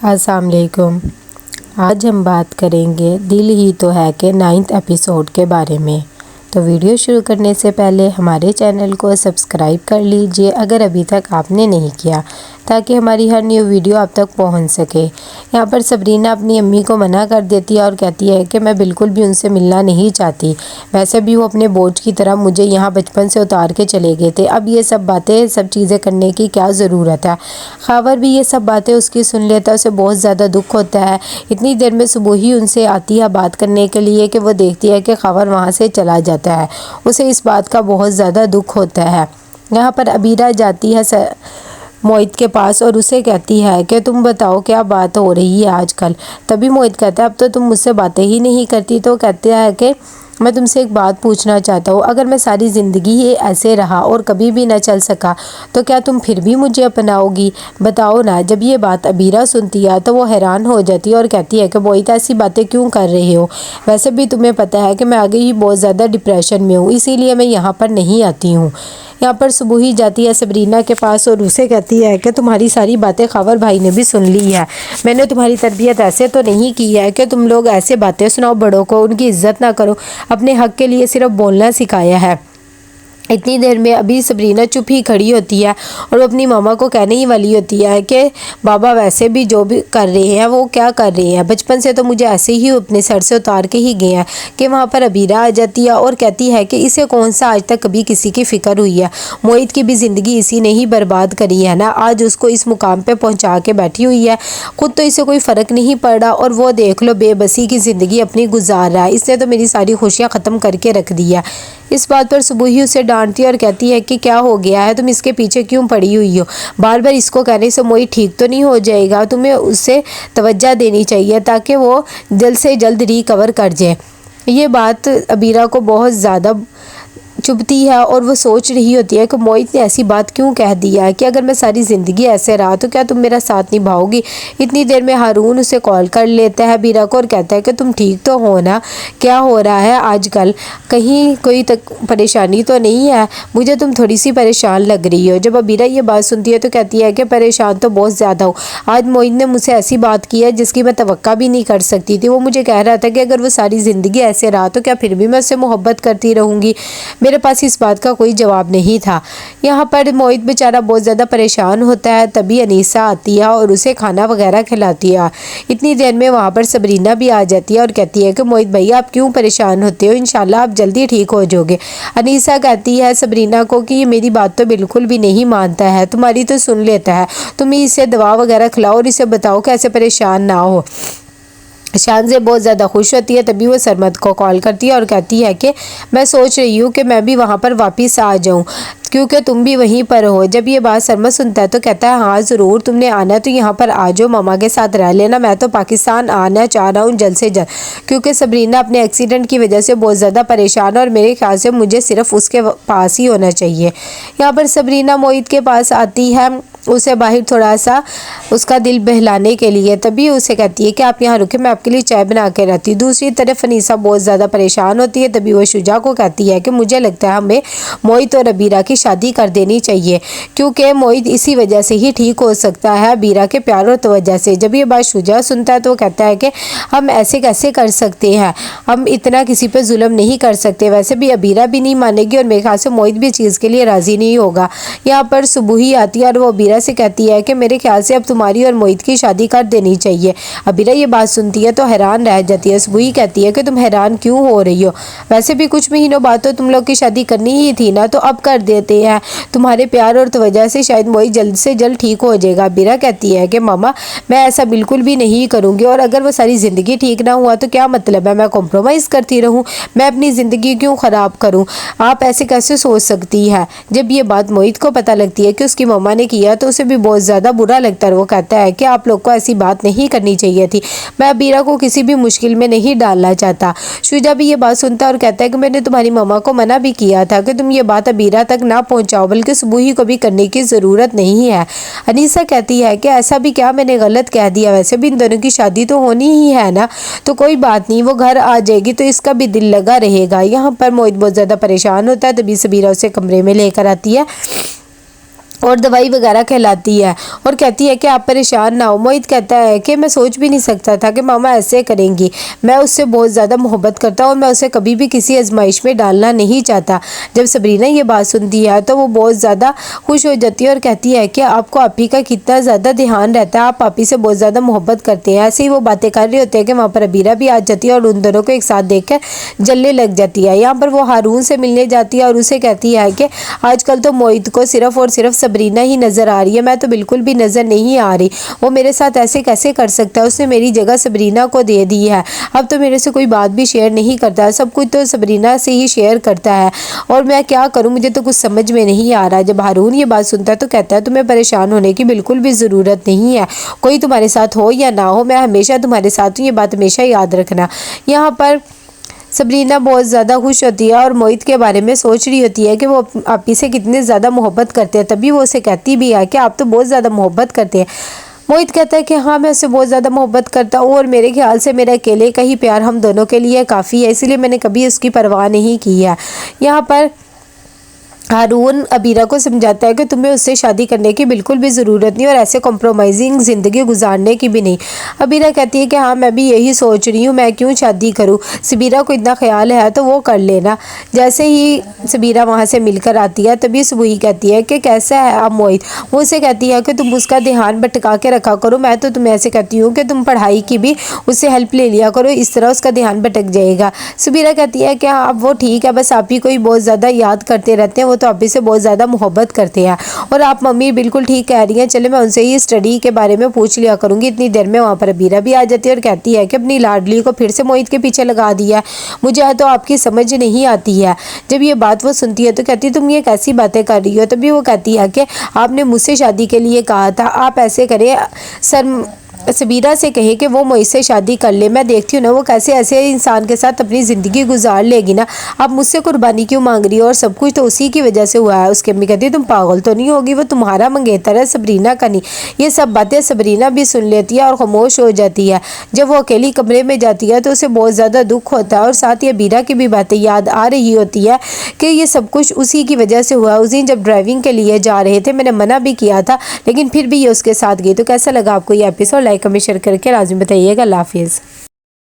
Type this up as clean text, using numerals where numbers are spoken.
अस्सलाम वालेकुम। आज हम बात करेंगे दिल ही तो है के 9th एपिसोड के बारे में। तो वीडियो शुरू करने से पहले हमारे चैनल को सब्सक्राइब कर लीजिए अगर अभी तक आपने नहीं किया, ताकि हमारी हर न्यू वीडियो आप तक पहुंच सके। यहाँ पर सबरीना अपनी अम्मी को मना कर देती है और कहती है कि मैं बिल्कुल भी उनसे मिलना नहीं चाहती। वैसे भी वो अपने बोझ की तरह मुझे यहाँ बचपन से उतार के चले गए थे, अब ये सब बातें सब चीज़ें करने की क्या ज़रूरत है। ख़ावर भी ये सब बातें उसकी सुन लेता है, उसे बहुत ज़्यादा दुख होता है। इतनी देर में सुबह ही उनसे आती है बात करने के लिए कि वो देखती है कि ख़ावर वहाँ से चला जाता है। उसे इस बात का बहुत ज़्यादा दुख होता है। यहाँ पर अबीरा जाती है मोहित के पास और उसे कहती है कि तुम बताओ क्या बात हो रही है आजकल। तभी मोहित कहता है अब तो तुम मुझसे बातें ही नहीं करती। तो कहते हैं कि मैं तुमसे एक बात पूछना चाहता हूँ, अगर मैं सारी ज़िंदगी ही ऐसे रहा और कभी भी न चल सका तो क्या तुम फिर भी मुझे अपनाओगी? बताओ ना। जब ये बात अबीरा सुनती है तो वो हैरान हो जाती है और कहती है कि मोहित ऐसी बातें क्यों कर रहे हो? वैसे भी तुम्हें पता है कि मैं आगे ही बहुत ज़्यादा डिप्रेशन में हूँ, इसीलिए मैं यहाँ पर नहीं आती हूँ। यहाँ पर सुबह ही जाती है सबरीना के पास और उसे कहती है कि तुम्हारी सारी बातें ख़ावर भाई ने भी सुन ली है। मैंने तुम्हारी तरबियत ऐसे तो नहीं की है कि तुम लोग ऐसे बातें सुनाओ बड़ों को, उनकी इज्जत ना करो, अपने हक के लिए सिर्फ बोलना सिखाया है। इतनी देर में अभी सबरीना चुप ही खड़ी होती है और वो अपनी मामा को कहने ही वाली होती है कि बाबा वैसे भी जो भी कर रहे हैं वो क्या कर रहे हैं, बचपन से तो मुझे ऐसे ही अपने सर से उतार के ही गए हैं। कि वहाँ पर अबीरा आ जाती है और कहती है कि इसे कौन सा आज तक कभी किसी की फ़िक्र हुई है। मोहित की भी ज़िंदगी इसी ने ही बर्बाद करी है ना, आज उसको इस मुकाम पर पहुँचा के बैठी हुई है। खुद तो इसे कोई फ़र्क नहीं पड़ रहा और वो देख लो बेबसी की ज़िंदगी अपनी गुजार रहा है। इसने तो मेरी सारी खुशियाँ ख़त्म करके रख दी है। इस बात पर सुबह ही उसे डांटती है और कहती है कि क्या हो गया है, तुम इसके पीछे क्यों पड़ी हुई हो? बार बार इसको कहने से मोहित ठीक तो नहीं हो जाएगा, तुम्हें उससे तवज्जो देनी चाहिए ताकि वो जल्द से जल्द रिकवर कर जाए। ये बात अबीरा को बहुत ज़्यादा चुभती है और वो सोच रही होती है कि मोहित ने ऐसी बात क्यों कह दिया है कि अगर मैं सारी ज़िंदगी ऐसे रहा तो क्या तुम मेरा साथ निभाओगी। इतनी देर में हारून उसे कॉल कर लेता है अबीरा को और कहता है कि तुम ठीक तो हो ना, क्या हो रहा है आजकल, कहीं कोई परेशानी तो नहीं है? मुझे तुम थोड़ी सी परेशान लग रही हो। जब अबीरा ये बात सुनती है तो कहती है कि परेशान तो बहुत ज़्यादा हो। आज मोहित ने मुझसे ऐसी बात की है जिसकी मैं तवक्का भी नहीं कर सकती थी। वो मुझे कह रहा था कि अगर वो सारी ज़िंदगी ऐसे रहा तो क्या फिर भी मैं उससे मोहब्बत करती रहूँगी। मेरे पास इस बात का कोई जवाब नहीं था। यहाँ पर मोहित बेचारा बहुत ज़्यादा परेशान होता है। तभी अनीसा आती है और उसे खाना वगैरह खिलाती है। इतनी देर में वहाँ पर सबरीना भी आ जाती है और कहती है कि मोहित भैया आप क्यों परेशान होते हो, इंशाल्लाह आप जल्दी ठीक हो जाओगे। अनीसा कहती है सबरीना को कि ये मेरी बात तो बिल्कुल भी नहीं मानता है, तुम्हारी तो सुन लेता है, तुम इसे दवा वगैरह खिलाओ और इसे बताओ कि ऐसे परेशान ना हो। शान से बहुत ज़्यादा खुश होती है। तभी वो सरमद को कॉल करती है और कहती है कि मैं सोच रही हूँ कि मैं भी वहाँ पर वापस आ जाऊँ क्योंकि तुम भी वहीं पर हो। जब ये बात सरमद सुनता है तो कहता है हाँ ज़रूर, तुमने आना है तो यहाँ पर आ जाओ, मामा के साथ रह लेना, मैं तो पाकिस्तान आना चाह रहा हूँ जल्द से जल्द, क्योंकि सबरीना अपने एक्सीडेंट की वजह से बहुत ज़्यादा परेशान है और मेरे ख्याल से मुझे सिर्फ उसके पास ही होना चाहिए। यहाँ पर सबरीना मोहित के पास आती है उसे बाहर थोड़ा सा उसका दिल बहलाने के लिए। तभी उसे कहती है कि आप यहाँ रुके, मैं आपके लिए चाय बना के रहती हूँ। दूसरी तरफ अनीसा बहुत ज़्यादा परेशान होती है। तभी वो शुजा को कहती है कि मुझे लगता है हमें मोहित और अबीरा की शादी कर देनी चाहिए, क्योंकि मोहित इसी वजह से ही ठीक हो सकता है, अबीरा के प्यार और तवज्जो से। जब ये बात शुजा सुनता है तो वो कहता है कि हम ऐसे कैसे कर सकते हैं, हम इतना किसी पर जुल्म नहीं कर सकते। वैसे भी अबीरा भी नहीं मानेगी और मेरे ख्याल से मोहित भी चीज़ के लिए राज़ी नहीं होगा। यहाँ पर सुबह ही आती है और वो अबीरा से कहती है कि मेरे ख्याल से अब तुम्हारी और मोहित की शादी कर देनी चाहिए। अबीरा ये बात सुनती है तो हैरान रह जाती है। सुबह कहती है कि तुम हैरान क्यों हो रही हो, वैसे भी कुछ महीनों बाद तो तुम लोग की शादी करनी ही थी ना, तो अब कर देते हैं, तुम्हारे प्यार और तवज्जो से शायद मोहित जल्द से जल्द ठीक हो जाएगा। अबीरा कहती है कि मामा मैं ऐसा बिल्कुल भी नहीं करूँगी, और अगर वो सारी ज़िंदगी ठीक ना हुआ तो क्या मतलब है मैं कॉम्प्रोमाइज़ करती रहूँ, मैं अपनी ज़िंदगी क्यों ख़राब करूँ, आप ऐसे कैसे सोच सकती है। जब ये बात मोहित को पता लगती है कि उसकी मम्मा ने किया तो उसे भी बहुत ज़्यादा बुरा लगता है। वो कहता है कि आप लोग को ऐसी बात नहीं करनी चाहिए थी, मैं अबीरा को किसी भी मुश्किल में नहीं डालना चाहता। शुजा भी ये बात सुनता है और कहता है कि मैंने तुम्हारी मम्मा को मना भी किया था कि तुम ये बात अबीरा तक ना पहुंचाओ, बल्कि सुबह ही को भी करने की ज़रूरत नहीं है। अनीसा कहती है कि ऐसा भी क्या मैंने गलत कह दिया, वैसे भी इन दोनों की शादी तो होनी ही है ना, तो कोई बात नहीं, वो घर आ जाएगी तो इसका भी दिल लगा रहेगा। यहाँ पर मोहित बहुत ज़्यादा परेशान होता है। तभी सबीरा उसे कमरे में लेकर आती है और दवाई वगैरह कहलाती है और कहती है कि आप परेशान ना हो। मोहित कहता है कि मैं सोच भी नहीं सकता था कि मामा ऐसे करेंगी। मैं उससे बहुत ज़्यादा मोहब्बत करता हूँ और मैं उसे कभी भी किसी आजमाइश में डालना नहीं चाहता। जब सबरीना ये बात सुनती है तो वो बहुत ज़्यादा खुश हो जाती है और कहती है कि आपको आपी का कितना ज़्यादा ध्यान रहता है, आप आपी से बहुत ज़्यादा मोहब्बत करते हैं। ऐसे ही वो बातें कर रहे होते हैं कि वहाँ पर अबीरा भी आ जाती है और उन दोनों को एक साथ देख कर जलने लग जाती है। यहाँ पर वो हारून से मिलने जाती है और उसे कहती है कि आजकल तो मोहित को सिर्फ और सिर्फ सबरीना ही नज़र आ रही है, मैं तो बिल्कुल भी नज़र नहीं आ रही। वो मेरे साथ ऐसे कैसे कर सकता है, उसने मेरी जगह सबरीना को दे दी है। अब तो मेरे से कोई बात भी शेयर नहीं करता है, सब कुछ तो सबरीना से ही शेयर करता है और मैं क्या करूं, मुझे तो कुछ समझ में नहीं आ रहा। जब हारून ये बात सुनता है तो कहता है तुम्हें परेशान होने की बिल्कुल भी ज़रूरत नहीं है, कोई तुम्हारे साथ हो या ना हो, मैं हमेशा तुम्हारे साथ हूँ, ये बात हमेशा याद रखना। यहाँ पर सबरीना बहुत ज़्यादा खुश होती है और मोहित के बारे में सोच रही होती है कि वो आपी से कितने ज़्यादा मोहब्बत करते हैं। तभी वो उसे कहती भी है कि आप तो बहुत ज़्यादा मोहब्बत करते हैं। मोहित कहता है कि हाँ, मैं उससे बहुत ज़्यादा मोहब्बत करता हूँ और मेरे ख्याल से मेरा अकेले का ही प्यार हम दोनों के लिए काफ़ी है, इसलिए मैंने कभी उसकी परवाह नहीं की है। यहाँ पर हारून अबीरा को समझाता है कि तुम्हें उससे शादी करने की बिल्कुल भी ज़रूरत नहीं और ऐसे कॉम्प्रोमाइजिंग ज़िंदगी गुजारने की भी नहीं। अबीरा कहती है कि हाँ, मैं भी यही सोच रही हूँ, मैं क्यों शादी करूँ, सबीरा को इतना ख्याल है तो वो कर लेना। जैसे ही सबीरा वहाँ से मिलकर आती है तभी सुबही कहती है कि कैसा है आप मोहित। वो उसे कहती है कि तुम उसका ध्यान भटका के रखा करो, मैं तो तुम्हें ऐसे कहती हूँ कि तुम पढ़ाई की भी उससे हेल्प ले लिया करो, इस तरह उसका ध्यान भटक जाएगा। सबीरा कहती है कि हाँ, अब वो ठीक है, बस आप ही को ही बहुत ज़्यादा याद करते रहते हैं, वो तो अभी से बहुत ज़्यादा मोहब्बत करते हैं। और आप मम्मी बिल्कुल ठीक कह रही हैं, चले मैं उनसे ही स्टडी के बारे में पूछ लिया करूँगी। इतनी देर में वहाँ पर अबीरा भी आ जाती है और कहती है कि अपनी लाडली को फिर से मोहित के पीछे लगा दिया, मुझे तो आपकी समझ नहीं आती है। जब ये बात वो सुनती है तो कहती है तुम ये कैसी बातें कर रही हो। तभी वो कहती है कि आपने मुझसे शादी के लिए कहा था, आप ऐसे करें सर सबीरा से कहे कि वो मोहित से शादी कर ले, मैं देखती हूँ ना वो कैसे ऐसे इंसान के साथ अपनी ज़िंदगी गुजार लेगी ना। आप मुझसे कुर्बानी क्यों मांग रही हो, और सब कुछ तो उसी की वजह से हुआ है। उसकी अम्मी कहती है तुम पागल तो नहीं होगी, वो तुम्हारा मंगेतर है, सबरीना का नहीं। ये सब बातें सबरीना भी सुन लेती है और खामोश हो जाती है। जब वो अकेली कमरे में जाती है तो उसे बहुत ज़्यादा दुख होता है और साथ ही अबीरा की भी बातें याद आ रही होती है कि ये सब कुछ उसी की वजह से हुआ। उस दिन जब ड्राइविंग के लिए जा रहे थे मैंने मना भी किया था, लेकिन फिर भी ये उसके साथ गई। तो कैसा लगा आपको ये एपिसोड, लाइक कमेंट शेयर करके लाजमी बताइएगा। अल्लाह हाफिज़।